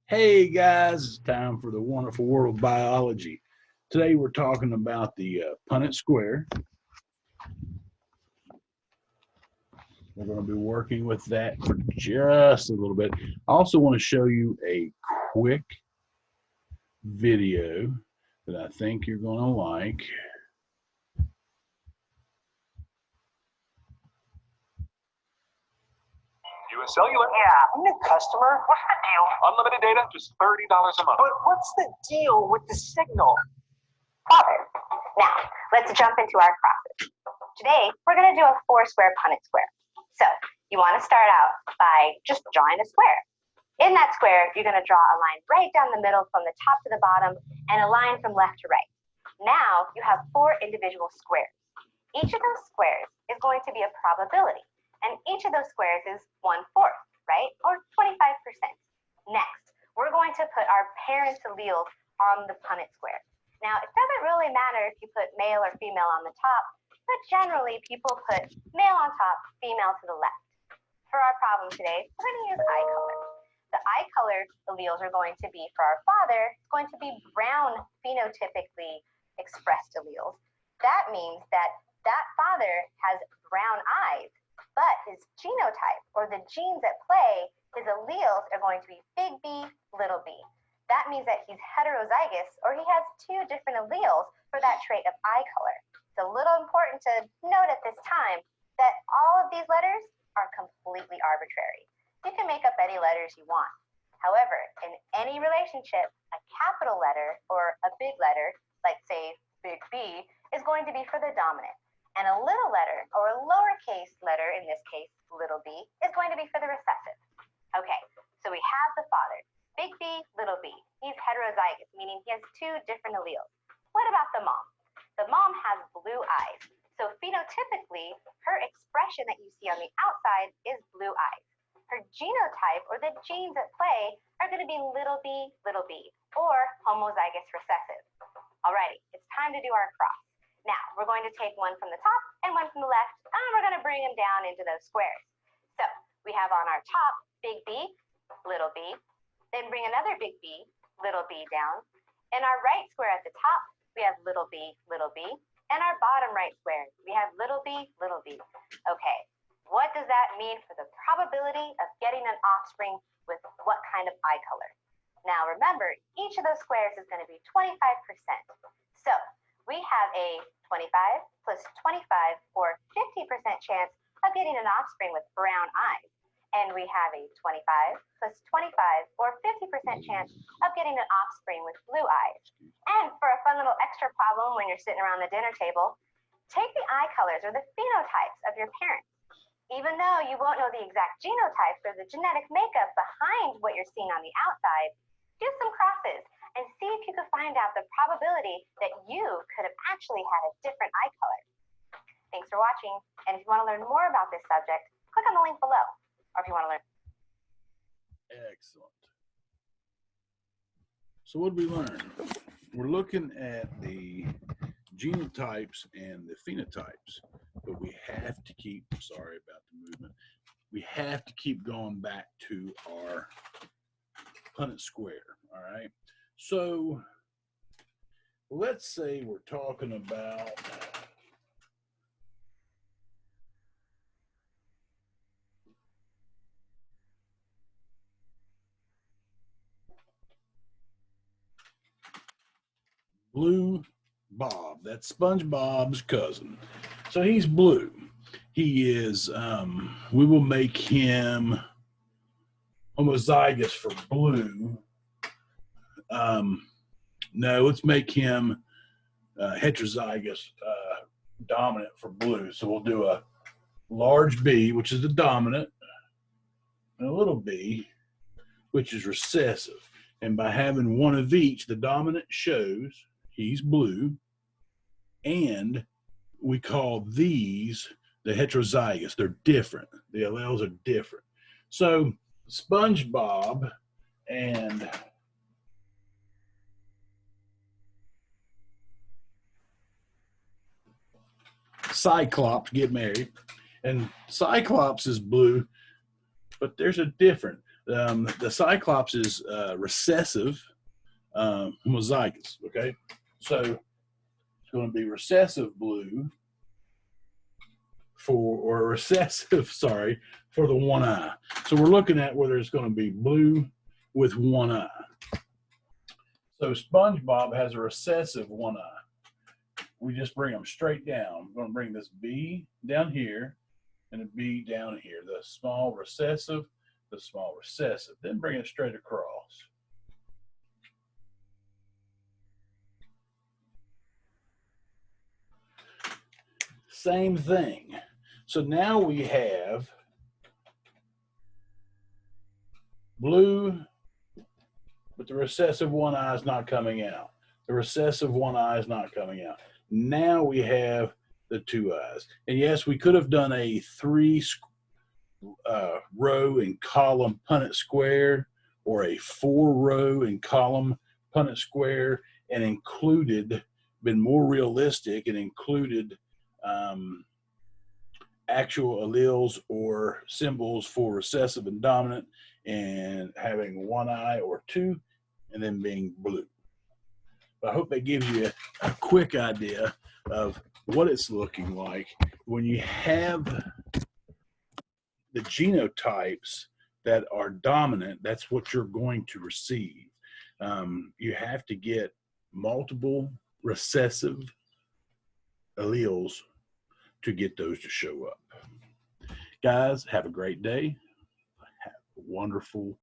Hey guys, it's time for the wonderful world of biology. Today we're talking about the Punnett Square. We're going to be working with that for just a little bit. I also want to show you a quick video that I think you're going to like. US Cellular. Yeah, I'm a new customer. What's the deal? Unlimited data, just $30 a month. But what's the deal with the signal? Father. Now, let's jump into our crosses. Today, we're going to do a 4-square Punnett square. So, you want to start out by just drawing a square. In that square, you're going to draw a line right down the middle from the top to the bottom and a line from left to right. Now, you have 4 individual squares. Each of those squares is going to be a probability. And each of ththose squares is 1/4, right? Or 25%. Next, we're going to put our parents' alleles on the Punnett square. Now, it doesn't really matter if you put male or female on the top, but generally people put male on top, female to the left. For our problem today, we're going to use eye color. The eye color alleles are going to be, for our father, it's going to be brown phenotypically expressed alleles. That means that father has brown eyes. But his genotype, or the genes at play, his alleles are going to be big B, little b. That means that he's heterozygous, or he has 2 different alleles for that trait of eye color. It's a little important to note at this time that all of these letters are completely arbitrary. You can make up any letters you want. However, in any relationship, a capital letter or a big letter, like say big B, is going to be for the dominant. And a little letter, or a lowercase letter, in this case, little b, is going to be for the recessive. Okay, so we have the father, big B, little b. He's heterozygous, meaning he has 2 different alleles. What about the mom? The mom has blue eyes. So phenotypically, her expression that you see on the outside is blue eyes. Her genotype, or the genes at play, are going to be little b, or homozygous recessive. Alrighty, it's time to do our cross. Now, we're going to take one from the top and one from the left, and we're going to bring them down into those squares. So, we have on our top, big B, little b, then bring another big B, little b down. In our right square at the top, we have little b, and our bottom right square, we have little b. Okay, what does that mean for the probability of getting an offspring with what kind of eye color? Now, remember, each of those squares is going to be 25%. So, we have a 25 plus 25 or 50% chance of getting an offspring with brown eyes. And we have a 25 plus 25 or 50% chance of getting an offspring with blue eyes. And for a fun little extra problem when you're sitting around the dinner table, take the eye colors or the phenotypes of your parents. Even though you won't know the exact genotypes or the genetic makeup behind what you're seeing on the outside, do some crosses and see if you can find out the probability that you could have actually had a different eye color. Thanks for watching, and if you want to learn more about this subject, click on the link below. Or if you want to learn. Excellent. So what did we learn? We're looking at the genotypes and the phenotypes, but we have to keep, sorry about the movement, we have to keep going back to our Punnett square, all right? So let's say we're talking about Blue Bob. That's SpongeBob's cousin. So he's blue. He is, we will make him homozygous for blue. No, let's make him heterozygous dominant for blue. So we'll do a large B, which is the dominant, and a little b, which is recessive. And by having one of each, the dominant shows he's blue, and we call these the heterozygous. They're different. The alleles are different. So SpongeBob and Cyclops get married, and Cyclops is blue, but there's a different. The Cyclops is recessive homozygous, okay? So it's going to be recessive blue or recessive, sorry, for the one eye. So we're looking at whether it's going to be blue with one eye. So SpongeBob has a recessive one eye. We just bring them straight down. We're going to bring this B down here and a B down here. The small recessive, the small recessive. Then bring it straight across. Same thing. So now we have blue, but the recessive one eye is not coming out. The recessive one eye is not coming out. Now we have the two eyes. And yes, we could have done a 3 row and column Punnett Square or a 4 row and column Punnett Square and been more realistic and included actual alleles or symbols for recessive and dominant and having one eye or two and then being blue. But I hope that gives you a quick idea of what it's looking like when you have the genotypes that are dominant. That's what you're going to receive. You have to get multiple recessive alleles to get those to show up. Guys, have a great day. Have a wonderful